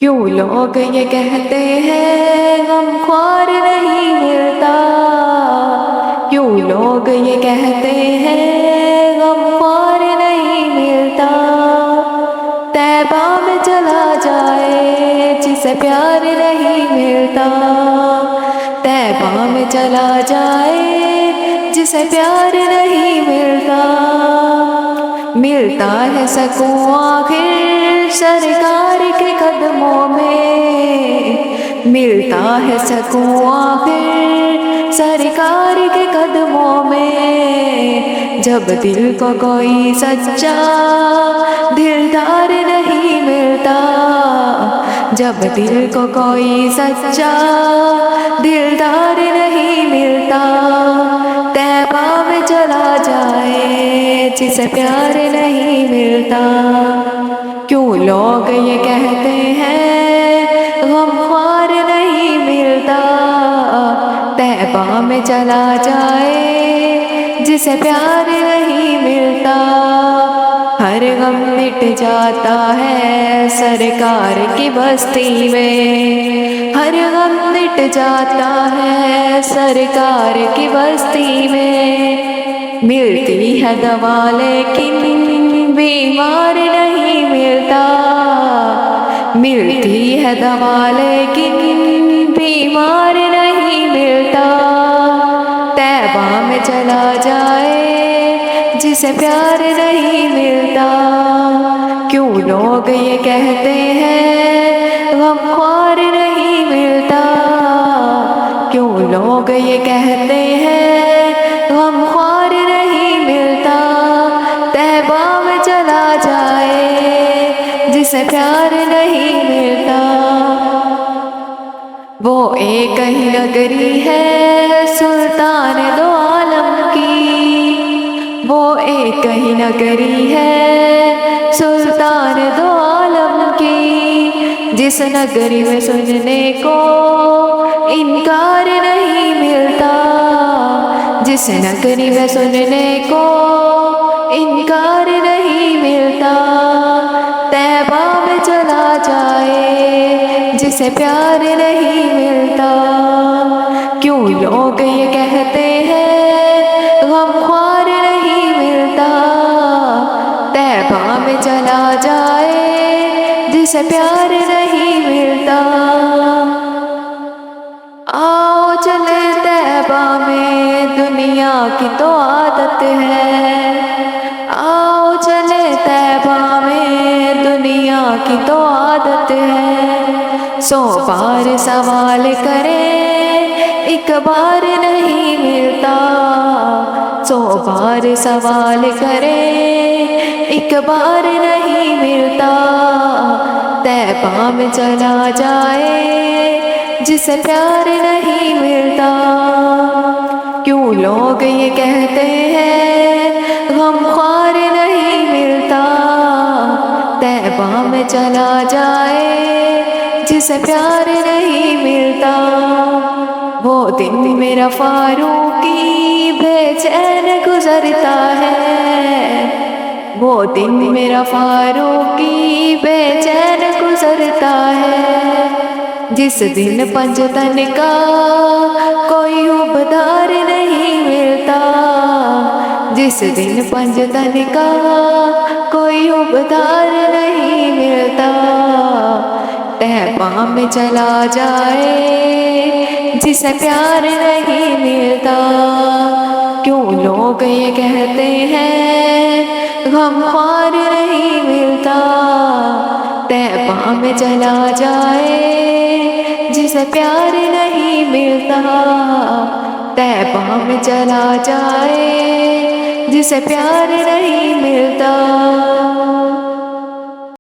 کیوں لوگ یہ کہتے ہیں غم خوار نہیں ملتا، کیوں لوگ یہ کہتے ہیں غم خوار نہیں ملتا، طیبہ میں چلا جائے جسے پیار نہیں ملتا، طیبہ میں چلا جائے جسے پیار نہیں ملتا، ملتا ہے سکون آخر سرکار کے قدموں میں، ملتا ہے سکون آخر سرکار کے قدموں میں، جب دل کو کوئی سچا دلدار نہیں ملتا، جب دل کو کوئی سچا دلدار نہیں ملتا، طیبہ میں چلا جائے جسے پیار نہیں ملتا، کیوں لوگ یہ کہتے ہیں غم خوار نہیں ملتا، طیبہ میں چلا جائے جسے پیار نہیں ملتا، ہر غم مٹ جاتا ہے سرکار کی بستی میں، ہر غم مٹ جاتا ہے سرکار کی بستی میں، ملتی ہے دوا لیکن بیمار نہیں ملتا، ملتی ہے دوا لیکن بیمار نہیں ملتا، طیبہ میں چلا جائے جسے پیار نہیں ملتا، کیوں لوگ یہ کہتے ہیں غم خوار نہیں ملتا، کیوں لوگ یہ کہتے ہیں غم خوار نہیں ملتا، طیبہ میں چلا جائے جسے پیار نہیں ملتا، وہ ایک ہی نگری ہے سلطان دو عالم کی، وہ ایک ہی نگری ہے سلطان دو عالم کی، جس نگری میں سننے کو انکار نہیں ملتا، جس نگری میں سننے کو انکار نہیں ملتا، طیبہ میں چلا جائے جسے پیار نہیں ملتا، کیوں لوگ یہ کہتے ہیں غم خوار نہیں ملتا، طیبہ میں چلا جائے جسے پیار نہیں ملتا، آؤ چلے طیبہ میں دنیا کی تو عادت ہے، آؤ چلے طیبہ میں دنیا کی تو عادت ہے، 100 بار سوال کریں ایک بار نہیں ملتا، 100 بار سوال کریں ایک بار نہیں ملتا، طیبہ میں چلا جائے جسے پیار نہیں ملتا، کیوں لوگ یہ کہتے ہیں غم خوار نہیں ملتا، طیبہ میں چلا جائے جسے پیار نہیں ملتا، وہ دن میرا فاروقی بے چین گزرتا ہے، وہ دن میرا فاروقی بے چین گزرتا ہے، جس دن پنجتن کا کوئی عہدیدار نہیں ملتا، جس دن پنجتن کا کوئی عہدیدار نہیں ملتا، طیبہ میں چلا جائے جسے پیار نہیں ملتا، کیوں لوگ یہ کہتے ہیں غم خوار نہیں ملتا، طیبہ میں چلا جائے جسے پیار نہیں ملتا، طیبہ میں چلا جائے جسے پیار نہیں ملتا۔